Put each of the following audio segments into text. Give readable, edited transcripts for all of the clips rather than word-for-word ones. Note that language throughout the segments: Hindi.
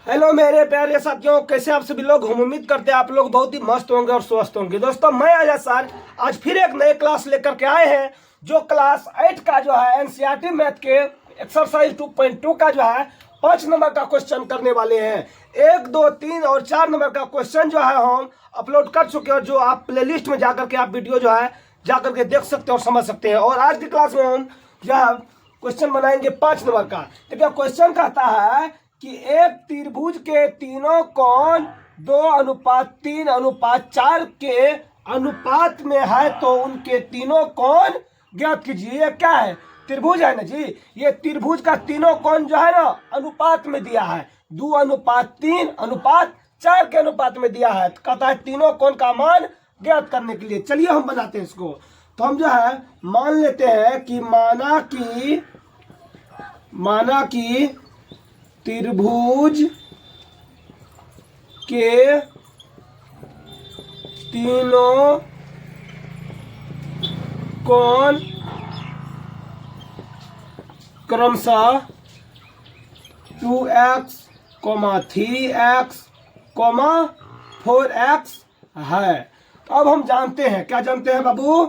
हेलो मेरे प्यारे साथियों, कैसे आप सभी लोग। हम उम्मीद करते हैं आप लोग बहुत ही मस्त होंगे और स्वस्थ होंगे। दोस्तों मैं आजाद सर आज फिर एक नए क्लास लेकर के आए हैं, जो क्लास 8 का जो है एनसीईआरटी मैथ के एक्सरसाइज 2.2 का जो है 5 नंबर का क्वेश्चन करने वाले हैं। 1, 2, 3 और 4 नंबर का क्वेश्चन जो है हम अपलोड कर चुके हैं, जो आप प्लेलिस्ट में जाकर के आप वीडियो जो है जाकर के देख सकते हैं और समझ सकते हैं। और आज की क्लास में हम जो है क्वेश्चन बनाएंगे 5 नंबर का। देखिए क्वेश्चन कहता है कि एक त्रिभुज के तीनों कोण 2:3:4 के अनुपात में है, तो उनके तीनों कोण ज्ञात कीजिए। ये क्या है? त्रिभुज है ना जी। ये त्रिभुज का तीनों कोण जो है ना अनुपात में दिया है, 2:3:4 के अनुपात में दिया है। तो कहता है तीनों कोण का मान ज्ञात करने के लिए। चलिए हम बनाते हैं इसको। तो हम जो है मान लेते हैं कि माना कि त्रिभुज के तीनों कोण क्रमशः 2x, 3x, 4x है। तो अब हम जानते हैं, क्या जानते हैं बाबू?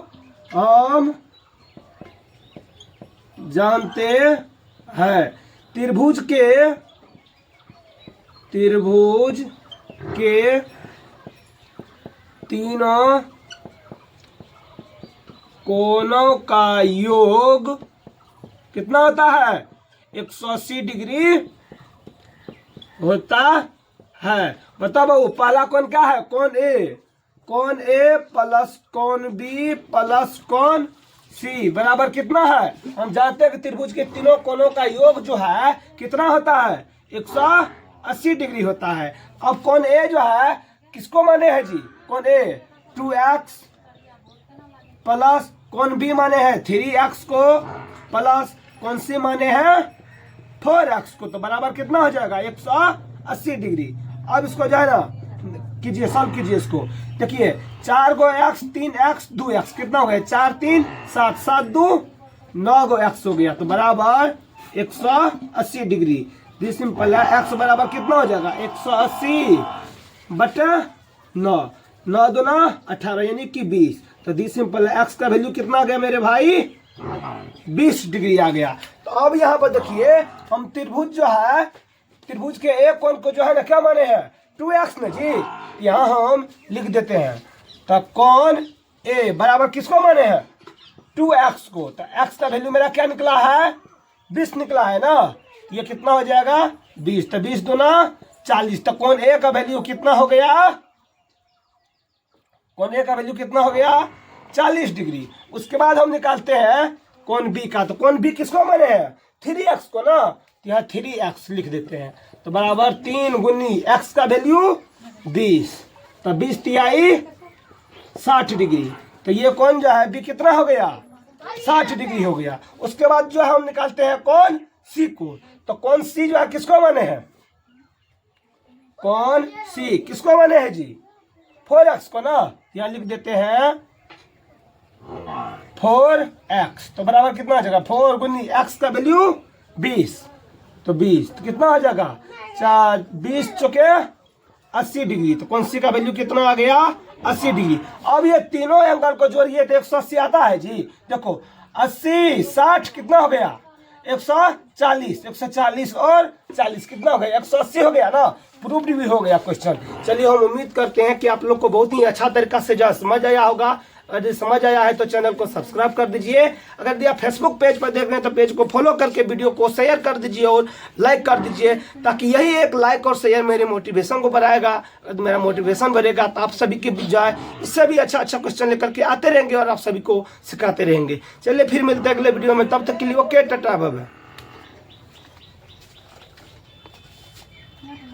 हम जानते हैं त्रिभुज के तीनों कोणों का योग कितना होता है? 180 डिग्री होता है। बताओ बाबू, पहला कोण क्या है? कोण ए प्लस कोण बी प्लस कोण सी बराबर कितना है? हम जानते हैं कि त्रिभुज के तीनों कोणों का योग जो है कितना होता है? 180 डिग्री होता है। अब कोण ए जो है किसको माने हैं जी? कोण ए 2x प्लस कोण बी माने हैं 3x को प्लस कोण सी माने हैं 4x को। तो बराबर कितना हो जाएगा? 180 डिग्री। अब इसको जो है ना कीजिए, सॉल्व कीजिए इसको। देखिए 4 गो x 3x 2x कितना हो गया? 4 3 7 7 2 9 गो x हो गया। तो बराबर 180 डिग्री। दिस सिंपल है। x बराबर कितना हो जाएगा? 180 बटा 9, 9 दूना 18 यानी कि 20। तो दिस सिंपल है। x का वैल्यू कितना आ गया मेरे भाई? 20 डिग्री आ गया। तो अब यहाँ पर देखिए हम त्रिभुज जो है, त्रिभुज के एक कोण को जो है ना क्या माने हैं? 2x में जी। यहाँ हम लिख देते हैं। तो कोण ए बराबर किसको माने हैं? 2x को। तो x का वैल्यू मेरा क्या निकला है? 20 निकला है ना। ये कितना हो जाएगा? 20। तो 20 दूना 40। तो कोण ए का वैल्यू कितना हो गया? कोण ए का वैल्यू कितना हो गया? 40 डिग्री। उसके बाद हम निकालते हैं कोण बी का। तो कोण बी किसको माने हैं? 3x को ना। तो यहाँ 3x लिख देते हैं। तो बराबर 3 गुनी x का वैल्यू 20। तो 20 तिहाई 60 डिग्री। तो ये कोण जो है बी कितना हो गया? 60 डिग्री हो गया। उसके बाद जो है हम निकालते हैं कोण सी को। तो कोण सी जो है किसको माने हैं? कोण सी किसको माने हैं जी? 4x को ना। यहाँ लिख देते हैं 4x। तो बराबर कितना हो जाएगा? 4 गुनी x का वैल्यू 20। तो 20 तो कितना हो जाएगा? 20 चौके 80 डिग्री। तो कौन सी का वैल्यू कितना आ गया? 80 डिग्री। अब ये तीनों एंगल को जोड़िए तो 180 आता है जी। देखो 80 60 कितना हो गया? 140। 140 और 40 कितना हो गया? 180 हो गया ना। प्रूव्ड भी हो गया क्वेश्चन। चलिए हम उम्मीद करते हैं कि आप लोग को बहुत ही अच्छा तरीका से जो समझ आया होगा। अगर समझ आया है तो चैनल को सब्सक्राइब कर दीजिए। अगर आप फेसबुक पेज पर देख रहे हैं तो पेज को फॉलो करके वीडियो को शेयर कर दीजिए और लाइक कर दीजिए, ताकि यही एक लाइक और शेयर मेरे मोटिवेशन को बढ़ाएगा। अगर मेरा मोटिवेशन बढ़ेगा तो आप सभी की जाए इससे भी अच्छा क्वेश्चन लेकर के आते रहेंगे और आप सभी को सिखाते रहेंगे। चलिए फिर मिलते हैं अगले वीडियो में। तब तक के लिए ओके, टाटा बाय बाय।